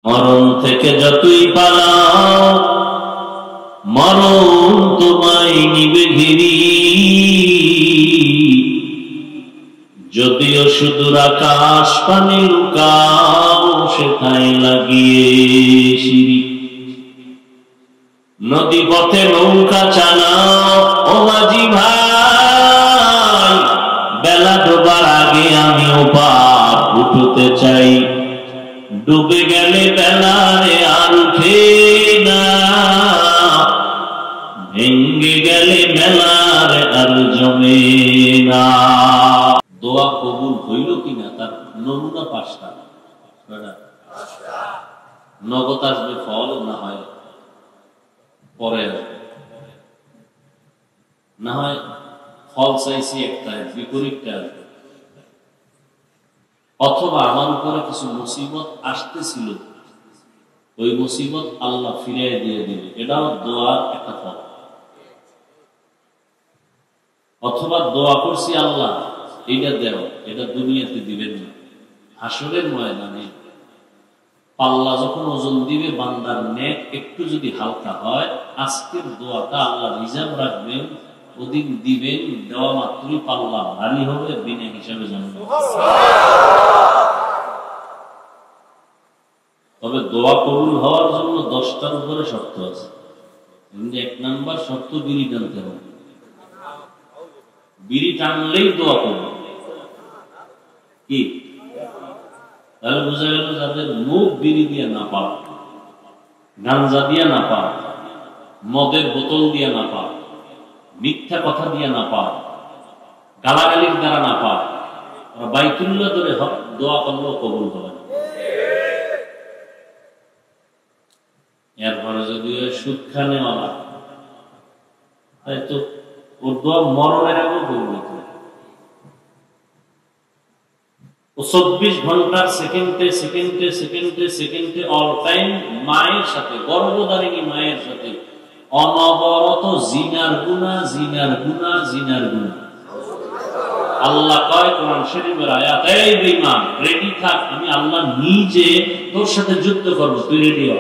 মরণ থেকে যতই পালাও মরণ তোমায় নিবে ঘিরি, যদিও সুদূর আকাশ পানে লুকাও সেথায় লাগিয়ে সিঁড়ি। নদী পথে নৌকা চালাও ও মাঝি ভাই, বেলা ডোবার আগে আমিও পার উঠতে চাই। ডুবে গেলে বেলারে আর উঠে না, ভেঙ্গে গেলে বেলার আর জমে না। দোয়া কবুল হইল কিনা তার নমুনা পাঁচটা। নগদ আসবে ফল, না হয় পরে না হয় ফল চাইছি একটা, বিপরীতটা আসবে। অথবা আমার উপরে কিছু মুসিবত আসতেছিল, ওই মুসিবত আল্লাহ ফিরিয়ে দিয়ে দিবে, এটাও দোয়ার একটা ফল। অথবা দোয়া করছি আল্লাহ এইটা দেও, এটা দুনিয়াতে দিবেন না, হাসরের ময়দানে পাল্লা যখন ওজন দিবে বান্দার নেক একটু যদি হালকা হয়, আজকের দোয়াটা আল্লাহ রিজার্ভ রাখবেন, ওদিন দিবেন, দেওয়া মাত্রই পাল্লা ভারী হবে, বিনা হিসাবে জানবেন। তবে দোয়া কবুল হওয়ার জন্য 10টার উপরে শর্ত আছে। 1 নাম্বার শর্ত, বিড়ি টানতে হবে। বিড়ি টানলেই দোয়া কবুল। কি তাহলে বোঝা গেল, যাদের মুখ বিড়ি দিয়ে না পাক, গাঞ্জা দিয়ে না পাক, মদের বোতল দিয়ে না পাক, মিথ্যা কথা দিয়ে না পাক, গালাগালির দ্বারা না পাক, বাইতুল্লাহ ধরে দোয়া করলেও কবুল হবে না। এরপরে যদি সুদ খানেওয়ালা, তাই তো ওর দোয়া মরণের আগেও কবুল হতে হবে। ও 24 ঘন্টার সেকেন্ডে সেকেন্ডে সেকেন্ডে সেকেন্ডে অল টাইম মায়ের সাথে, গর্ভধারিণী মায়ের সাথে অনবরত জিনার গুনাহ, জিনার গুনাহ, জিনার গুনাহ। আল্লাহ কয় কোরআন শরীফের আয়াত, এই বেঈমান রেডি থাক, আমি আল্লাহ নিজে তোর সাথে যুদ্ধ করব, তুই রেডি হ।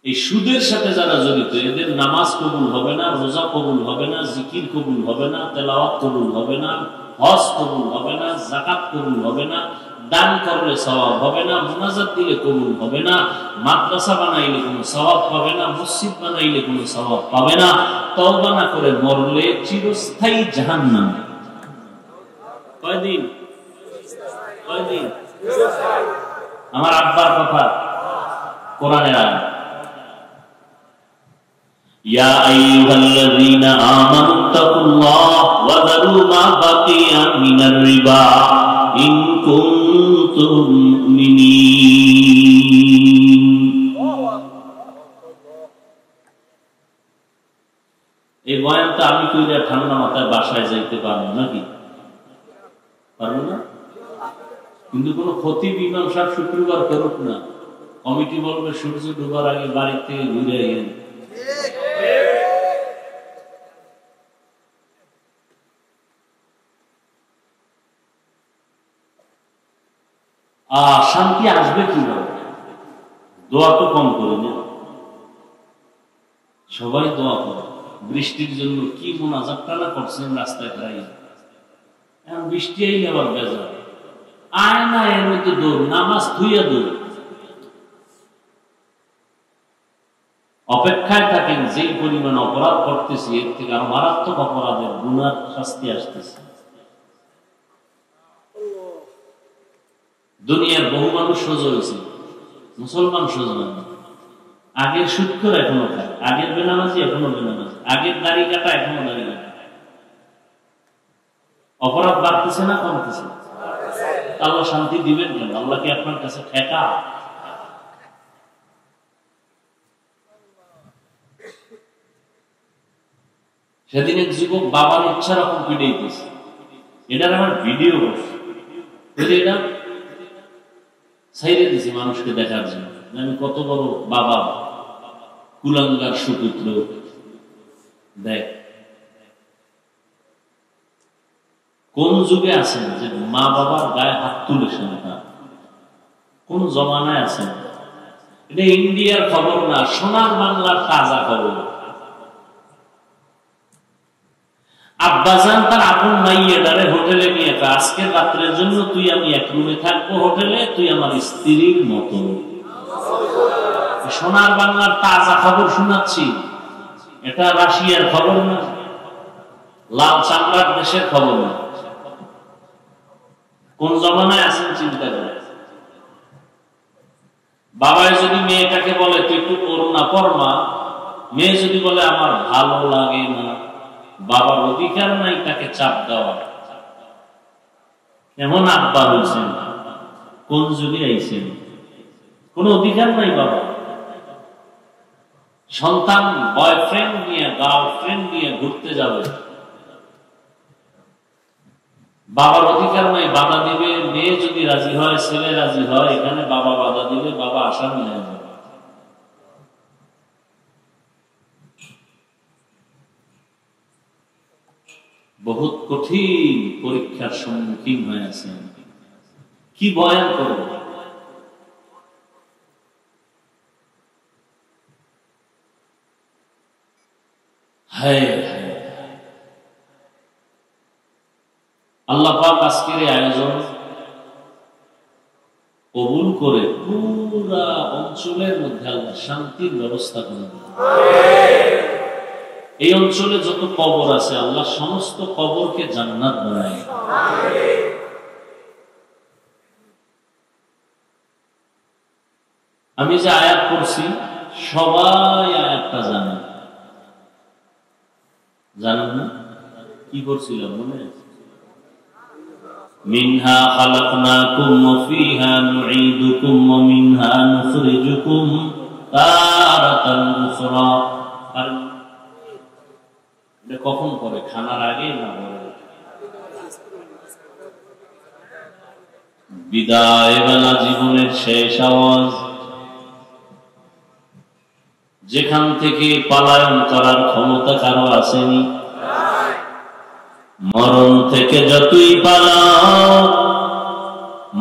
এই সুদের সাথে যারা জড়িত, এদের নামাজ কবুল হবে না, রোজা কবুল হবে না, জিকির কবুল হবে না, তেলাওয়াত কবুল হবে না, হজ কবুল হবে না, যাকাত কবুল হবে না, দান করলে সওয়াব হবে না, মুনাজাত দিলে কবুল হবে না, মাদ্রাসা বানাইলে কোনো সওয়াব পাবে না, মসজিদ বানাইলে কোনো সওয়াব পাবে না, তওবা না করে মরলে চিরস্থায়ী জাহান্নাম। কয়দিন? কয়দিন? আমার আব্বার কথা, কোরআনের আয়াত, ইয়া আইয়ুহাল্লাযীনা আমানুত্তাকুল্লাহ ওয়া যারু মা বাকিয়া মিনার রিবা ইন কুনতুম মুমিনিন। এই বয়ানটা আমি কইলে ঠান্ডা মাথায় বাসায় যাইতে পারবো নাকি? পারবো না? কিন্তু কোনো খতিব ইমাম সাহেব শুক্রবার করুক না, কমিটি বলবে সূর্য ডুবার আগে বাড়ি থেকে ঘুরে আইয়েন। শান্তি আসবে কিভাবে? দোয়া তো কম করে না, সবাই দোয়া করে। বৃষ্টির জন্য কি মুনাজাতটা না করছেন রাস্তায় দাঁড়িয়ে, এখন বৃষ্টি আইলে আবার বেজার, আয় না এর মধ্যে দৌড়, নামাজ ধুইয়া দৌড়। অপেক্ষায় থাকেন, যেই পরিমাণ অপরাধ করতেছি এর থেকে আরো মারাত্মক অপরাধের গুনার শাস্তি আসতেছে। দুনিয়ার বহু মানুষ সোজা হয়েছে, মুসলমান সোজা হয় না। আগের সুৎখোর এখনো খায়, আগের বেনামাজি এখনো বেনামাজি, আগের দাড়ি কাটা এখনো দাড়ি কাটা। অপরাধ বাড়তেছে না কমতেছে? আল্লাহ শান্তি দিবেন কেন? আল্লাহ কি আপনার কাছে ঠেকা? সেদিন এক যুবক বাবার ইচ্ছা রকম পিড়াইতেছে, এটার আমার ভিডিও করছে, এটা ছাইরে দিছে মানুষকে দেখার জন্য, আমি কত বড় বাবা, কুলাঙ্গার সুপুত্র। দেখ কোন যুগে আছেন যে মা বাবার গায়ে হাত তুলে সন্তান, কোন জমানায় আছেন? এটা ইন্ডিয়ার খবর না, সোনার বাংলার তাজা খবর। আব্বাজান তার আপন মাইয়াটারে হোটেলে নিয়ে, আজকের রাত্রের জন্য তুই আমি এক রুমে থাকবো হোটেলে, তুই আমার স্ত্রীর মতো। সোনার বাংলার তাজা খবর শোনাচ্ছি, এটা রাশিয়ার খবর না, লাল চামড়ার দেশের খবর না। কোন জমানায় আছেন চিন্তা করে। বাবাই যদি মেয়েটাকে বলে তুই একটু করোনা পরমা, মেয়ে যদি বলে আমার ভালো লাগে না, বাবার অধিকার নাই তাকে চাপ দেওয়া। এমন আব্বা হয়েছেন, কোন যুগে আইছেন, কোন অধিকার নাই বাবা। সন্তান বয়ফ্রেন্ড নিয়ে গার্লফ্রেন্ড নিয়ে ঘুরতে যাবে, বাবার অধিকার নাই, বাধা দিবে। মেয়ে যদি রাজি হয়, ছেলে রাজি হয়, এখানে বাবা বাধা দিলে বাবা আসামি হয়ে যাবে। বহুত কঠিন পরীক্ষার সম্মুখীন হয়ে আছেন। কি বয়ান করব? হায় হায়, আল্লাহ পাক আজকের আয়োজন কবুল করে পুরা অঞ্চলের মধ্যে আল্লাহ শান্তির ব্যবস্থা করেন। এই অঞ্চলে যত কবর আছে আল্লাহ সমস্ত কবরকে জান্নাত বানায়। আমি যে আয়াত পড়ছি সবাই আয়াতটা জানেন, জানেন না? কি করছিলাম মনে আছে? মিনহা খালাকনাকুম ওয়া ফিহা নুঈদুকুম ওয়া মিনহা নুখরিজুকুম তারাতান উখরা। আর এটা কখন পড়ে? খানার আগে না পরে? বিদায় বেলা, জীবনের শেষ আওয়াজ, যেখান থেকে পলায়ন করার ক্ষমতা কারো আসেনি। মরণ থেকে যতই পালাও,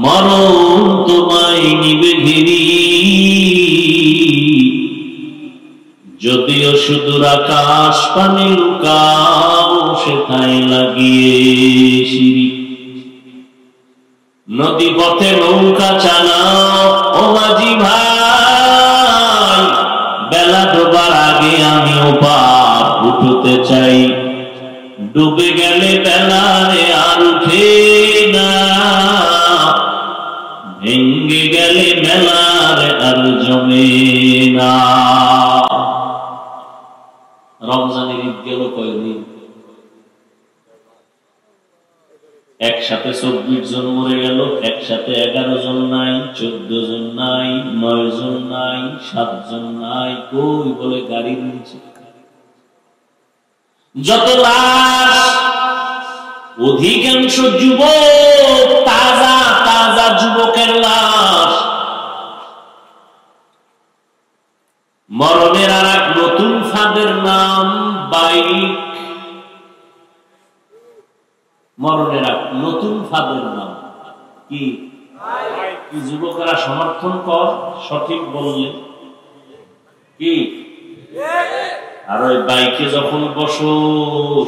মরণ তোমায় নিবে ঘিরি। যদিও সুদূর আকাশ পানে লুকাও, সেথায় লাগিয়ে সিঁড়ি। নদী পথে নৌকা চালাও ও মাঝি ভাই, বেলা ডোবার আগে আমিও পার উঠতে চাই। ডুবে গেলে বেলারে আর উঠে না, ভেঙ্গে গেলে মেলারে আর জমে না। রমজানের ঈদ গেল কয়দিন? একসাথে 24 জন মরে গেল, একসাথে 11 জন নাই, 14 জন নাই, 9 জন নাই, 7 জন নাই। কই বলে গাড়ির নিচে যত লাশ, অধিকাংশ যুবক, তাজা তাজা যুবকের লাশ। মরণের আর এক নতুন ফাঁদের নাম বাইক। মরণের এক নতুন ফাঁদের নাম কি? যুবকেরা সমর্থন কর, সঠিক বললে কি? আর ওই বাইকে যখন বসো,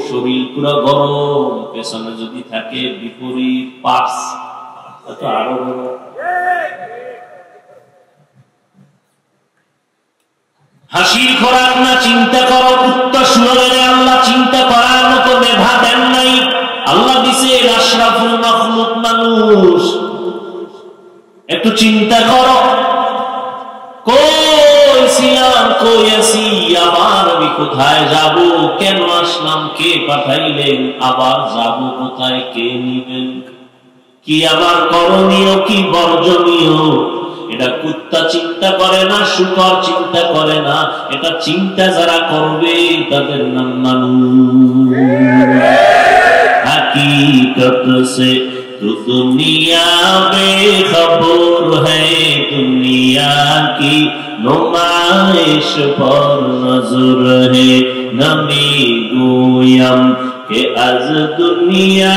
শরীর পুরো গরম, পেছনে যদি থাকে বিপরীত পার্স, তো আরো বড়। হাসির খোরাক না, চিন্তা করো। উত্তর সুরের আল্লাহ চিন্তা করার মতো মেধা দেন নাই। আল্লাহ দিছে আশরাফুল মাখলুক মানুষ। একটু চিন্তা করো, কই ছিলাম, কই আছি, আবার আমি কোথায় যাব, কেন আসলাম, কে পাঠাইলেন, আবার যাব কোথায়, কে নিবেন, কি আমার করণীয়, কি বর্জনীয়। এটা কুত্তা চিন্তা করে না, শুকর চিন্তা করে না। এটা চিন্তা যারা করবে তাদের নাম মানুষ। हकीकत से तो दुनिया बेखबर है, दुनिया की नुमाइश पर नजर है। नमी गोयम के आज दुनिया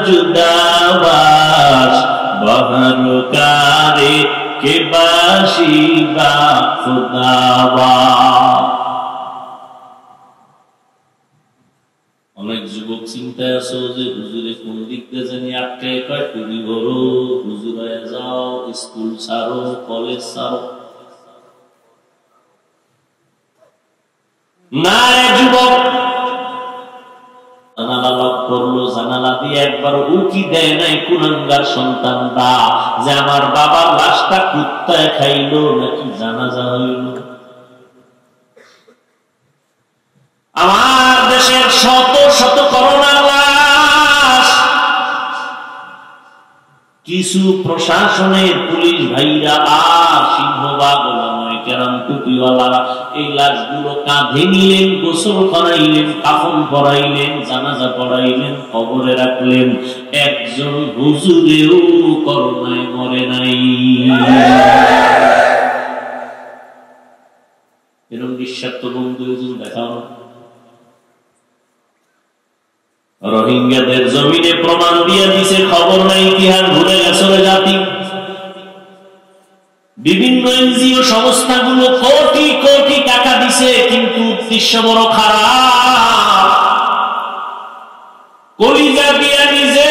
जुदा बाश, बहर कारे কে বাসি বা খুদাবা। অনেক যুবক চিন্তায় আছো যে হুজুরে কোন দিক দিয়ে জানি আটকে কয় টুবি ভরো, হুজুর হয়ে যাও, স্কুল ছাড়ো, কলেজ ছাড়ো। না যুবক, জানালা লক করলো, জানালা দিয়ে একবার উকি দেয় নাই কুলাঙ্গার সন্তানরা যে আমার বাবার লাশটা কুত্তায় খাইলো নাকি জানাজা হইল। আমার দেশের শত শত করোনার লাশ কিছু প্রশাসনের পুলিশ ভাইরা আর সিংহবাগ ওলামায়ে কেরাম টুপিওয়ালারা এই লাশগুলো কাঁধে নিলেন, গোসল করাইলেন, কাফন পরাইলেন, জানাজা পড়াইলেন, কবরে রাখলেন। একজন হুজুরেও করোনায় মরে নাই। এরকম নিঃস্বার্থ বন্ধু হুজুর দেখাও। রোহিঙ্গাদের জমিনে প্রমাণ দিয়ে দিছে, খবর নাই, ইতিহাস ভুলে গেছে জাতি। বিভিন্ন এনজিও সংস্থাগুলো কোটি কোটি টাকা দিছে, কিন্তু উদ্দেশ্য বড় খারাপ। কলিজা দিয়া নিজে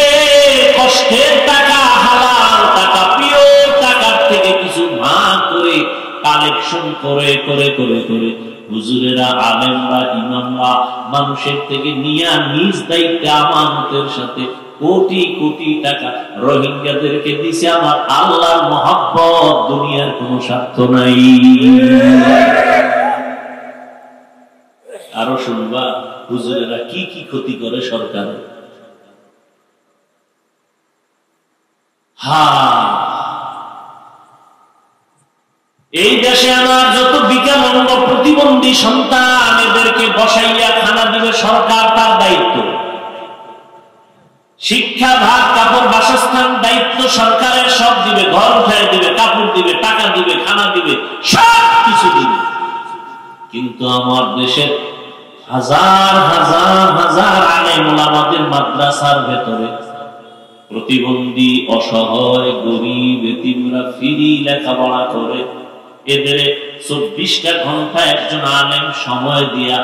কষ্টের টাকা, হালাল টাকা, পিওর টাকার থেকে কিছু ভাগ করে কালেকশন করে করে করে করে হুজুরেরা, আলেমরা, ইমামরা মানুষের থেকে নিয়া নিজ দায়িত্বে আমানতের সাথে কোটি কোটি টাকা রোহিঙ্গাদেরকে দিছে। আমার আল্লাহর মহব্বত, দুনিয়ার কোনো স্বার্থ নাই। আরো শুনবা হুজুরেরা কি কি ক্ষতি করে সরকারের। এই দেশে আমার যত বিকলাঙ্গ প্রতিবন্ধী সন্তান, এদেরকে বসাইয়া খানা দিবে সরকার, তার দায়িত্ব। শিক্ষা, ভাত, কাপড়, বাসস্থান দায়িত্ব সরকারের, সব দিবে, ঘর উঠায় দিবে, কাপড় দিবে, টাকা দিবে, খানা দিবে, সব কিছু দিবে। কিন্তু আমার দেশের হাজার হাজার হাজার আলেম ওলামাদের মাদ্রাসার ভেতরে প্রতিবন্ধী, অসহায়, গরিব, এতিমরা ফ্রি লেখাপড়া করে। এদের 24টা ঘন্টা একজন আলেম সময় দিয়া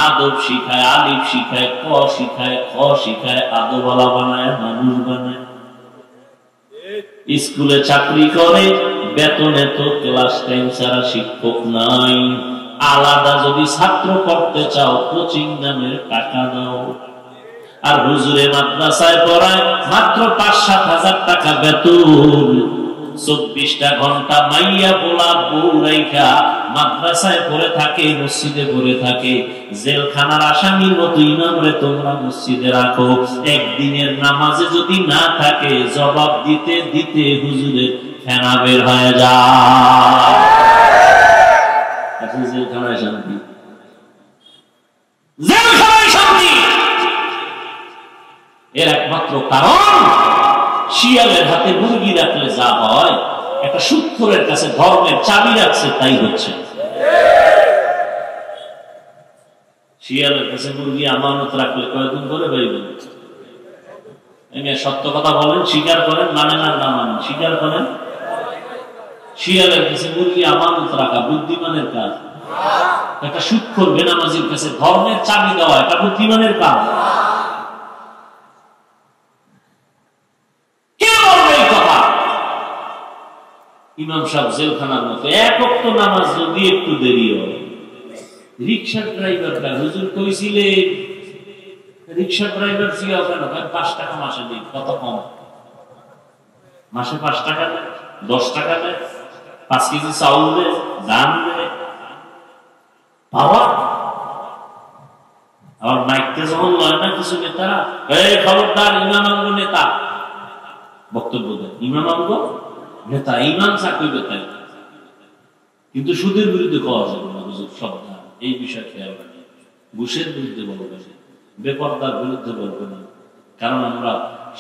আদব শিখায়, আলিফ শিখায়, ক শিখায়, খ শিখায়, আদবওয়ালা বানায়, মানুষ বানায়। স্কুলে চাকরি করে, বেতনে তো ক্লাস টাইম ছাড়া শিক্ষক নাই। আলাদা যদি ছাত্র করতে চাও কোচিং নামের টাকা দাও। আর হুজুরে মাদ্রাসায় পড়ায় মাত্র 5-7 হাজার টাকা বেতন। 24টা ঘন্টা মাইয়া পোলা বউ রাইখা মাদ্রাসায় পড়ে থাকে, মসজিদে পড়ে থাকে। জেলখানার আসামির মতো ইমামরে তোমরা মসজিদে রাখো। একদিনের নামাজে যদি না থাকে, জবাব দিতে দিতে হুজুরের ফেনা বের হয়ে যায়। জেলখানায় শান্তি, জেলখানায় শান্তি। এর একমাত্র কারণ শিয়ালের হাতে মুরগি রাখলে যা হয়, একটা সুৎখোরের কাছে ধর্মের চাবি রাখছে তাই হচ্ছে। শিয়ালের কাছে মুরগি আমানত রাখলে কয়েকদিন করে পাইবেন। সত্য কথা বলেন, স্বীকার করেন, মানেন আর না মানেন, স্বীকার করেন। শিয়ালের কাছে মুরগি আমানত রাখা বুদ্ধিমানের কাজ। একটা সুৎখোর বেনামাজির কাছে ধর্মের চাবি দেওয়া এটা বুদ্ধিমানের কাজ। ইমাম সাহেব জেলখানার মতো এক ওয়াক্ত নামাজ যদি একটু দেরি হয়, রিক্সা ড্রাইভারটা হুজুর কইছিলেন, রিক্সা ড্রাইভার জিয়া কেন 5 টাকা মাসে দিই, কত কম, মাসে 5 টাকা দেয়, 10 টাকা দেয়, 5 কেজি চাউল দেয়, ধান দেয়, পাওয়া। আবার মাইকতে যখন লয় না কিছু নেতারা, এই খবরদার ইমাম আঙ্গো নেতা, বক্তব্য দেয়, ইমাম আঙ্গো নেতা, ইমাম চাকরি তাই। কিন্তু সুদের বিরুদ্ধে পাওয়া যাবে না, হুজুর সাবধান, এই বিষয় খেয়াল রাখি। ঘুষের বিরুদ্ধে বলবে, বেপরদার বিরুদ্ধে বলবে না। কারণ আমরা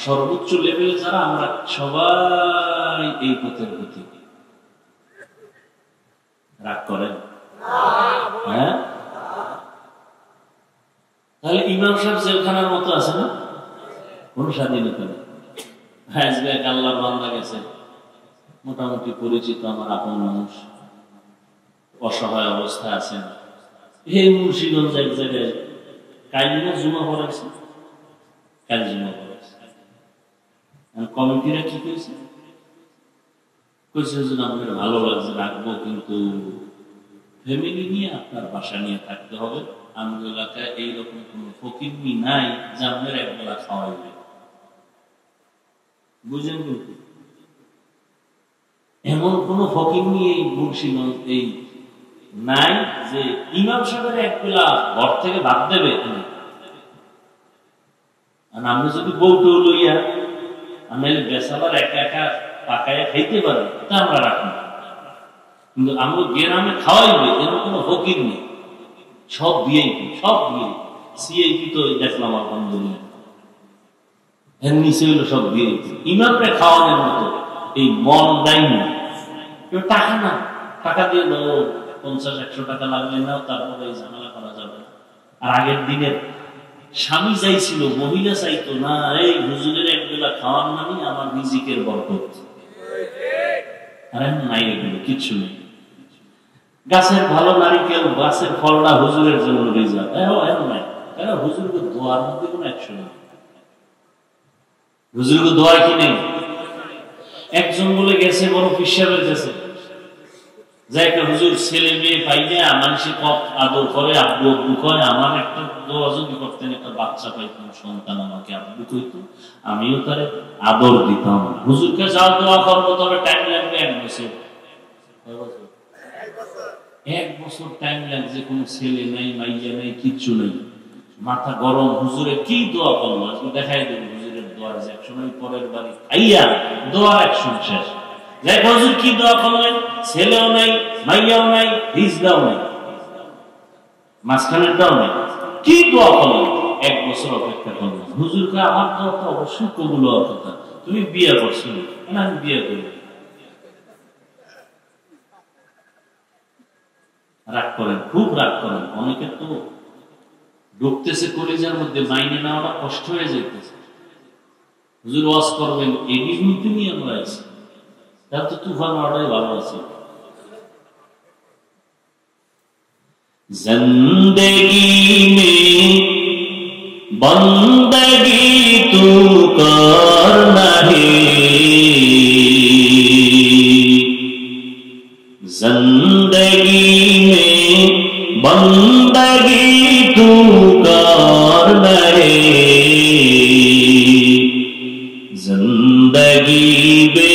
সর্বোচ্চ লেভেলে যারা, আমরা সবাই এই পথের গতি। রাগ করেন? হ্যাঁ, তাহলে ইমাম সাহেব জেলখানার মতো আছে না, কোন স্বাধীনতা নেই। আল্লাহর বান্দা গেছে, মোটামুটি পরিচিত আমার আপন মানুষ, অসহায় অবস্থায় আছেন। এই মুন্সিগঞ্জ এক জায়গায় কাইলিনা জুমা পড়াইছে, কাল জুমা পড়াইছে। কমিটিরা কি কইছে? কইছে যে আমাদের ভালো লাগছে, রাখবো, কিন্তু ফ্যামিলি নিয়ে আপনার বাসা নিয়ে থাকতে হবে। আমাদের এলাকায় এইরকম কোন ফকিরনি নাই যে আপনার একবেলা খাওয়াইবে। বুঝেন? কিন্তু এমন কোন ফকিরনি এই মুন্সিগঞ্জ এই নাই যে ইমাম সাহেবের একবেলা ঘর থেকে ভাত দেবে। আর আমরা যদি বউকেও লইয়া আমরা বেসাবার একা একা পাকাইয়া খাইতে পারি, তা আমরা রাখবো, কিন্তু আমরা গ্রামে খাওয়াইবে এরকম কোনো ফকির নেই। সব ভিআইপি, সব ভিআইপি। সিআইপি তো দেখলাম আলহামদুলিল্লাহ, এর নিচে হইলো সব ভিআইপি। ইমামরে খাওয়ানোর মতো এই মন দেয়নি কেউ। টাকা না, টাকা দিয়ে দাও, 50-100 টাকা লাগলে নাও, তারপরে এই ঝামেলা করা যাবে না। আর আগের দিনের স্বামী চাইছিল, মহিলা চাইতো না, এই হুজুরের একবেলা খাওয়ার মানে আমার রিজিকের বরকত। আর এখন নাই, এগুলো কিচ্ছু নেই। গাছের ভালো নারিকেল, গাছের ফলটা হুজুরের জন্য রিজার্ভ, এখন নাই। কেন? হুজুরকে দোয়ার মধ্যে কোনো অ্যাকশন নেই। হুজুরকে দোয়া কি নেই? একজন বলে গেছে, বড় পীর সাহেবের কাছে, যে একটা হুজুর ছেলে মেয়ে পাইলে মানুষের কত আদর করে, আব্বু আব্বু কয়, আমার একটা দোয়া যদি করতেন, একটা বাচ্চা পাইতাম, সন্তান আমাকে আব্বু কইতো, আমিও তারে আদর দিতাম। হুজুরকে যাও দোয়া করবো, তবে টাইম লাগবে 1 বছর। 1 বছর টাইম লাগছে, কোনো ছেলে নাই, মাইয়া নাই, কিচ্ছু নেই, মাথা গরম। হুজুরে কি দোয়া করলো আজকে দেখাই দেবো। হুজুরের দোয়া যে একসময় পরের বাড়ি খাইয়া দোয়া একশন শেষ। দেখ হুজুর কি দোয়া করলেন, ছেলেও নাই, মাইয়াও নাই, রিজদাও নাই, মাঝখানেরটাও নাই, কি দোয়া করলেন? 1 বছর অপেক্ষা করলেন। হুজুরকে আমার দোয়া তো অবশ্যই কবুল হওয়ার কথা, তুমি বিয়ে করছো না? আমি বিয়ে করি। রাগ করেন, খুব রাগ করেন। অনেকের তো ঢুকতেছে কলিজার মধ্যে, মাইনে নেওয়াটা কষ্ট হয়ে যেতেছে। হুজুর ওয়াজ করবেন, এডি হুমকি নিয়ে আমরা আছি, তার তো তুফান হওয়াটাই ভালো আছে। জিন্দেগি মে বন্দগি তু করনা হে, जिंदगी में बंदगी तू कर रहे, जिंदगी बे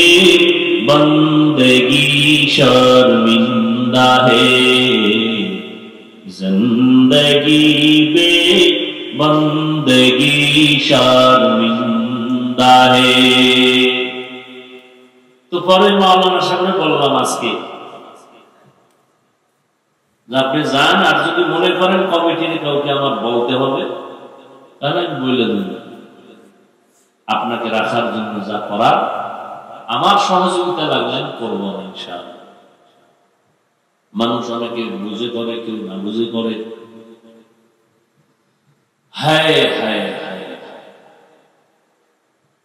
बंदगी शर्मिंदा है, जिंदगी बे बंदगी शर्मिंदा है। तो পরে মাওলানার সামনে বললাম আজকে, আপনি যান, আর যদি মনে করেন কমিটির কাউকে আমার বলতে হবে, তাহলে আমি বলে দেব। আপনাকে রাখার জন্য যা করার আমার সহযোগিতা লাগলে আমি করবো না ইনশাআল্লাহ। মানুষ অনেকে বুঝে করে, কেউ না বুঝে করে। হায় হায় হায়,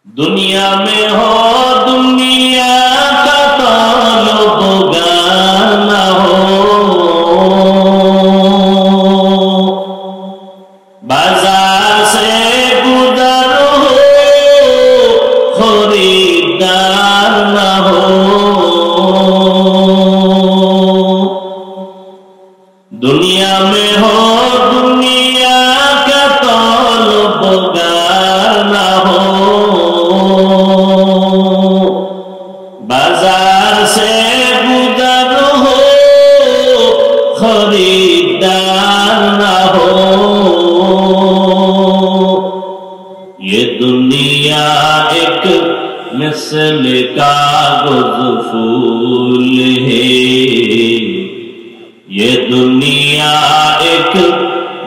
দুনিয়া মে হো দুনিয়া কা তালুব গানা হো, बाजार से गुजर हो खरीदार न हो, दुनिया में हो दुनिया का तलबगार न हो, बाजार से गुजर हो खरीदार न हो, ये दुनिया एक मिसल कागज फूल है, ये दुनिया एक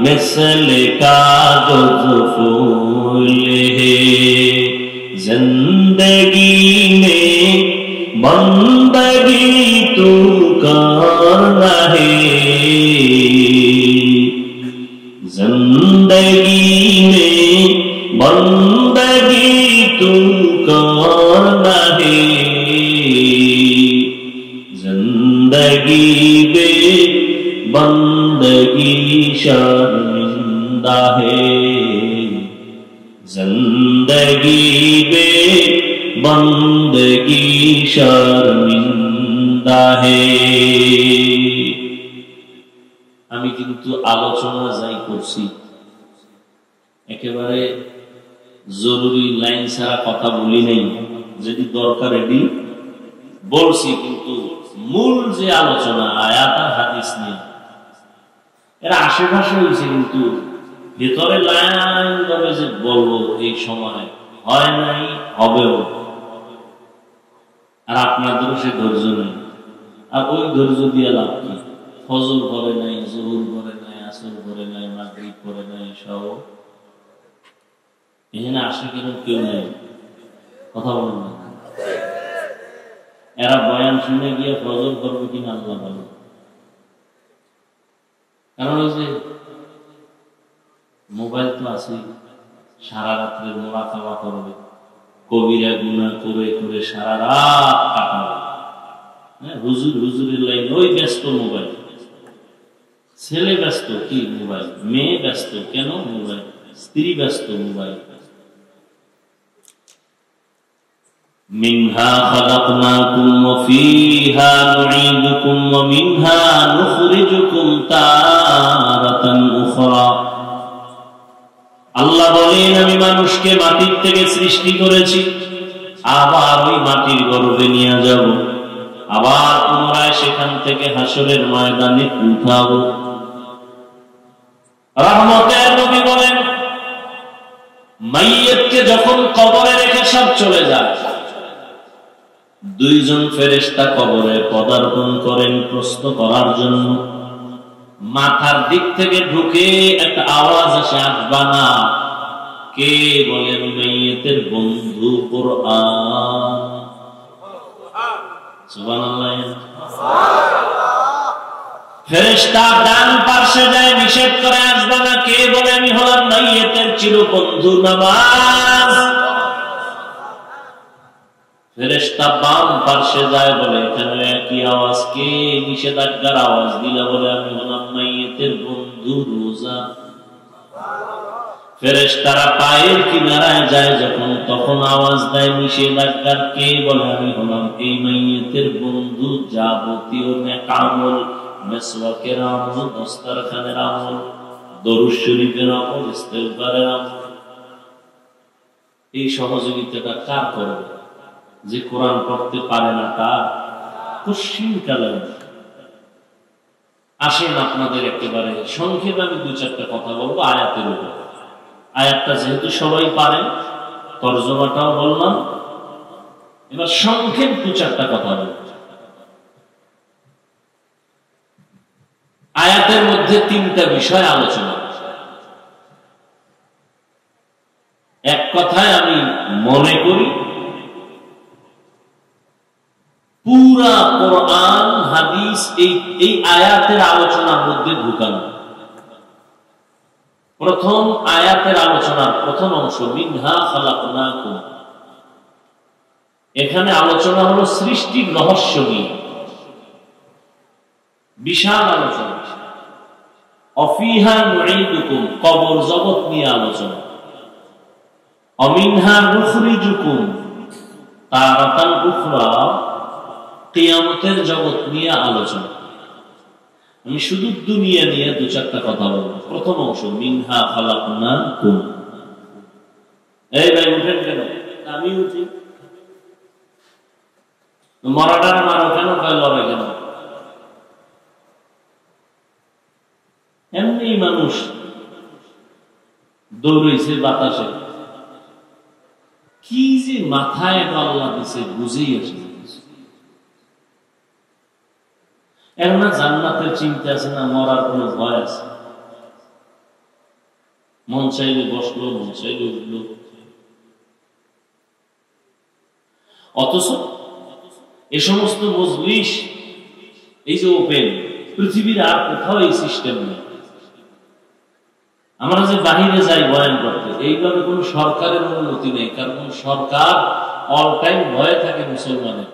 मिसल कागज फूल है, जिंदगी में बंदगी तू कर रहे, जिंदगी में बंदगी तू कर रहे। जिंदगी बे बंदगी शर्मिंदा है, जिंदगी बे बंदगी शर्मिंदा है। আমি কিন্তু আলোচনা যাই করছি একেবারে জরুরি লাইন ছাড়া কথা বলি নাই, যদি দরকার এটি বলছি, কিন্তু মূল যে আলোচনা আয়াত আর হাদিস নিয়ে এরা আশেপাশে হয়েছে, কিন্তু ভেতরে লাইন ভাবে যে বলবো এই সময় হয় নাই, হবেও। আর আপনাদেরও সে ধৈর্য নেই, আর ওই ধৈর্য দিয়ে লাভ কি? ফজর করে নাই, জোহর করে নাই, আসর করে নাই, মাগরিব করে নাই, সব এখানে আসে কেন কেউ নেই, কথা বলেন না। এরা বয়ান শুনে গিয়ে ফজর করবে কিনা আল্লাহ ভালো। কারণ ওই যে মোবাইল তো আছে, সারা রাত্রে মোড়া খাওয়া করবে, কবিরা গুনাহ করে করে সারা রাত কাটাবে। হুজুর হুজুরের লাইন ওই ব্যস্ত মোবাইল, ছেলে ব্যস্ত কি মোবাইল, মেয়ে ব্যস্ত কেন মোবাইল, স্ত্রী ব্যস্ত মোবাইল। মিনহা খালাকনাকুম ওয়া ফীহা নুঈদুকুম ওয়া মিনহা নুখরিজুকুম তারাতান উখরা। আল্লাহ বলেন, আমি মানুষকে মাটির থেকে সৃষ্টি করেছি, আবার ওই মাটির গর্ভে নিয়ে যাব, আবার পুনরায় সেখান থেকে হাসরের ময়দানে উঠাবো। রহমতের নবী বলেন, মাইয়িতকে যখন কবরে রেখে সব চলে যায়, দুইজন ফেরেশতা কবরে পদার্পণ করেন প্রশ্ন করার জন্য। মাথার দিক থেকে ঢুকে একটা আওয়াজ আসে, আসবা না। কে বলেন? মাইয়িতের বন্ধু কুরআন। সুবহানাল্লাহ। ফেরেশতা ডান পাশে যায়, নিষেধ করে আসবা না। কে বলে? আমি হলাম মাইয়িতের চিরবন্ধু নামাজ। ফেরেশতা বাম পাশে যায়, বলে এখানে একই আওয়াজ। কে নিষেধাজ্ঞার আওয়াজ দিলা? বলে আমি হলাম মাইয়িতের বন্ধু রোজা। ফেরেশতারা পায়ের কিনারায় যায় যখন, তখন আওয়াজ দেয় নিষেধাজ্ঞার। কে বলে? আমি হলাম এই মাইয়িতের বন্ধু যাবতীয় নেক আমল, মেসওয়াকের আমল, দস্তরখানের আমল, দরুদ শরীফের আমল, ইস্তেগফারের আমল। এই সহযোগিতাটা কার করবে? যে কোরআন পড়তে পারে না তার। পশ্চিমকালে আসেন আপনাদের একেবারে সংক্ষেপে আমি দু চারটা কথা বলবো আয়াতের উপর। আয়াতটা যেহেতু সবাই পারেন, তরজমাটাও বললাম, এবার সংক্ষেপ দু চারটা কথা বলবো। আয়াতের মধ্যে তিনটা বিষয় আলোচনা। এক কথায় আমি মনে করি পুরা কোরআন হাদিস এই আয়াতের আলোচনার মধ্যে ঢুকানো। প্রথম আয়াতের আলোচনার প্রথম অংশ, মিনহা খালাকনাকুম, এখানে আলোচনা হলো সৃষ্টির রহস্য নিয়ে, বিশাল আলোচনা। অফিহা নুঈদুকুম, কবর জগৎ নিয়ে আলোচনা। অমিনহা নুখরিজুকুম তারাতান উখরা, কিয়ামতের জগৎ নিয়ে আলোচনা। আমি শুধু দুনিয়া নিয়ে দু চারটা কথা বলবো। প্রথম অংশ, মিনহা খালাকনাকুম। এই ভাই উঠেন কেন? আমি উঠি। মরাটার মারো কেন? লড়াই কেন? এমনি মানুষ দৌড়েছে বাতাসে, কি যে মাথায় আল্লাহ দিছে বুঝেই আসে। এখন না জান্নাতের চিন্তা আছে, না মরার কোনো ভয় আছে। মন চাইলে বসলো, মন চাইলে উঠলো। অথচ এ সমস্ত মজলিস, এই যে ওপেন, পৃথিবীর আর কোথাও এই সিস্টেম নেই। আমরা যে বাহিরে যাই বয়ান করতে, এইভাবে কোন সরকারের অনুমতি নেই। কারণ সরকার অল টাইম ভয়ে থাকে মুসলমানের,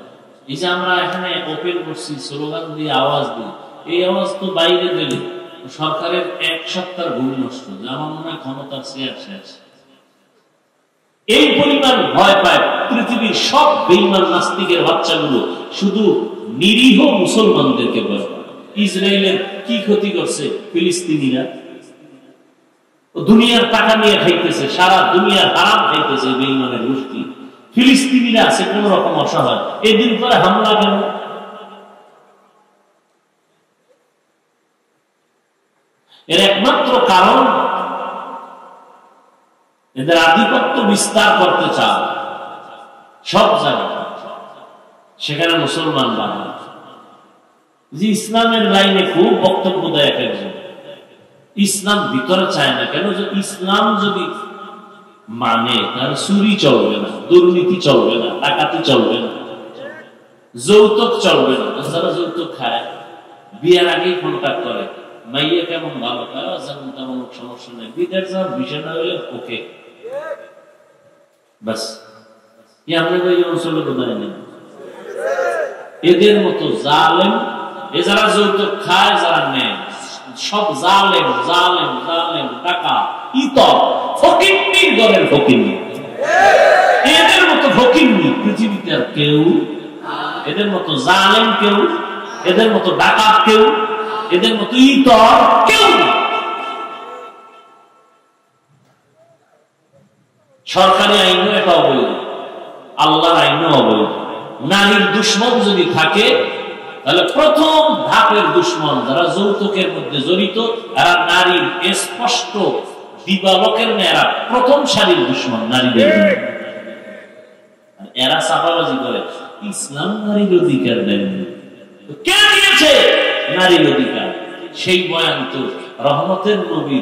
এই যে আমরা এখানে ওপেন করছি, স্লোগান দিয়ে আওয়াজ দিই, এই আওয়াজ তো বাইরে দিলে সরকারের এক সপ্তাহ ঘুম নষ্ট, যে আমার মনে হয় ক্ষমতার শেয়ার শেষ। এই পরিমাণ ভয় পায় পৃথিবীর সব বেঈমান নাস্তিকের বাচ্চাগুলো, শুধু নিরীহ মুসলমানদেরকে ভয় পায়। ইসরায়েলের কি ক্ষতি করছে ফিলিস্তিনিরা? দুনিয়ার টাকা নিয়ে খাইতেছে, সারা দুনিয়ার হারাম খাইতেছে বেঈমানের গোষ্ঠী। ফিলিস্তিনিরা আছে কোন রকম অসহায়, এদিন পরে হামলা কেন? এর একমাত্র কারণ এদের আধিপত্য বিস্তার করতে চায় সব জায়গায়, সেখানে মুসলমান বাধা। যে ইসলামের লাইনে খুব বক্তব্য দেয় একজন, ইসলাম ভিতরে চায় না কেন? যে ইসলাম যদি মানে তার চুরি চলবে না, দুর্নীতি চলবে না, ডাকাতি চলবে না, যৌতুক চলবে না। যারা যৌতুক খায় বিয়ের আগেই কন্ট্যাক্ট করে, মাইয়া কেমন ভালো খায় যেমন তেমন সমস্যা নেই, বিদেশ যাওয়ার বিষয় না হলে ওকে বাস। আপনাদের এই অঞ্চলে বোধহয় নেই এদের মতো জালেম। এ যারা যৌতুক খায়, যারা নেয়, সব জালেম জালেম জালেম টাকা ইতর ফকিন্নির ঘরের ফকিন্নি। এদের মতো ফকিন্নি পৃথিবীতে আর কেউ, এদের মতো জালেম কেউ, এদের মতো ডাকাত কেউ, এদের মতো ইতর কেউ। সরকারি আইনও এটা অবৈধ, আল্লাহর আইনও অবৈধ। নারীর দুশ্মন যদি থাকে, তাহলে প্রথম ধাপের দুশ্মন যারা যৌতুকের মধ্যে জড়িত, এরা নারীর স্পষ্ট দিবালকের মেয়েরা প্রথম সারির দুশ্মন নারীদের। এরা চাপাবাজি করে ইসলাম নারীর অধিকার দেয়নি। কে দিয়েছে নারীর অধিকার? সেই বয়ান তো রহমতের নবী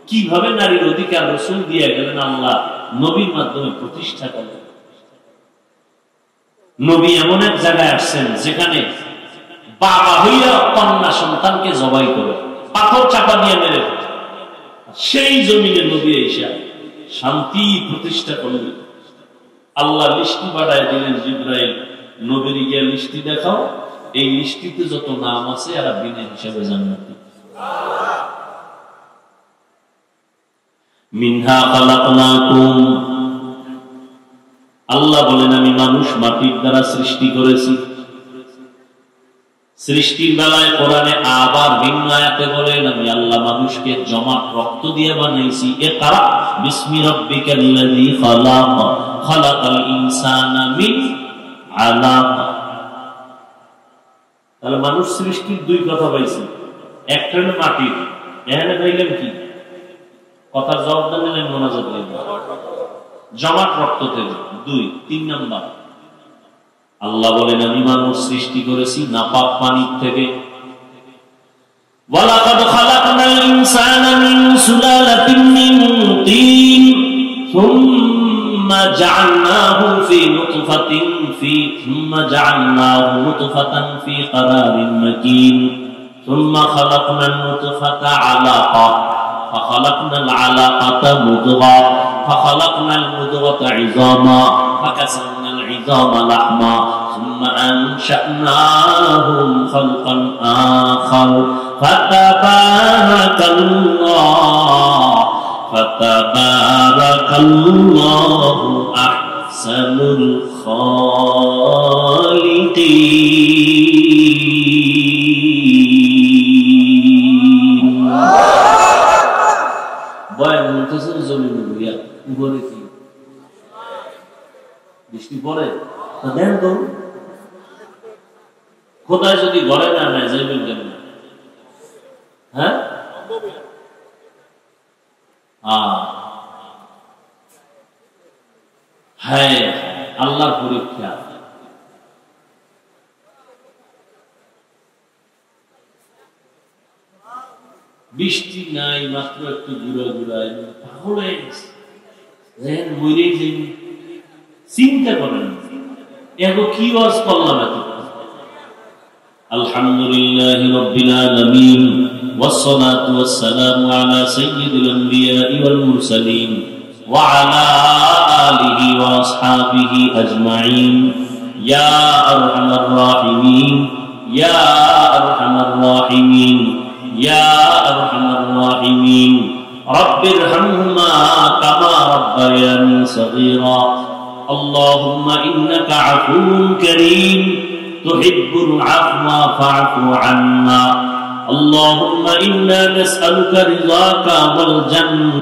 কিভাবে নারীর অধিকার রাসূল দিয়ে গেলেন, আল্লাহ নবীর মাধ্যমে প্রতিষ্ঠা করলেন। নবী এমন এক জায়গায় আসছেন যেখানে বাবা হইয়া কন্যা সন্তানকে জবাই করে পাথর চাপা দিয়ে মেরে, সেই জমিনে নবী এসে শান্তি প্রতিষ্ঠা করলেন। আল্লাহ লিস্টি বাড়ায় দিলেন, জিবরাইল নবীর গিয়ে লিস্টি দেখাও, এই লিস্টিতে যত নাম আছে এরা বিনা হিসাবে জান্নাতি। মিনহা খালাকনাকুম, আল্লাহ বলেন আমি মানুষ মাটির দ্বারা সৃষ্টি করেছি। সৃষ্টির বেলায় কোরআনে আবার ভিন্ন আয়াতে বলেন আমি আল্লাহ মানুষকে জমাট রক্ত দিয়ে বানাইছি। ইকরা বিসমি রাব্বিকাল্লাযী খালাক, খালাকাল ইনসানা মিন আলাক। তাহলে মানুষ সৃষ্টির দুই কথা পাইছি, একটা হলো মাটির, এখানে পাইলেন কি? কথার জবাব দিলেন মোনাজাত দিলেন, জমাট রক্ত থেকে। দুই, তিন নাম্বার আল্লাহ বলেন আমি মানুষ সৃষ্টি করেছি নাপাক পানি থেকে। ওয়ালাকাদ খালাকনাল ইনসানা মিন সুলালাতিন মিন তিন সুম্মা জাআলনাহু ফি নুতফাতান ফি ক্বারারিন মাকিন সুম্মা খালাকনান নুতফাতা আলাকা ফাখালাকনাল আলাকাতা মুদগা ফাখালাকনাল মুদগাতা ইযামা ফাকাসাওনাল ইযামা লাহমা সুম্মা আনশা'নাহুম খালকান আখার ফাতাবারাকাল্লাহু আহসানুল খালিকিন। বয়ান মুনতাসির জমিনে বুইয়া উপরে কি বৃষ্টি পড়ে? তা দেন তো, খোদায় যদি ঘরে না নেয় যাইবেন কেমন? হ্যাঁ, হ্যাঁ আল্লাহর পরীক্ষা। বৃষ্টি নাই, মাত্র একটু ঘুরা ঘুরায় পাগল হয়ে গেছে, মরে যাই। চিন্তা করেন এগো কি ওয়াজ করলাম এত। আলহামদুলিল্লাহি রাব্বিল আলামিন ওয়াসসালাতু ওয়াসসালামু আলা সাইয়্যিদিল আমবিয়াই ওয়াল মুরসালিন ওয়া আলা আলিহি ওয়া আসহাবিহি আজমাইন। ইয়া আরহামার রাহিমিন, ইয়া আরহামার রাহিমিন, ইয়া আরহামার রাহিমিন। রব্বিরহামহুমা কামা রাব্বায়ানি সগীরা। اللهم إنك عفو كريم تحب العفو فاعف عنا. اللهم إنا نسألك رضاك والجنة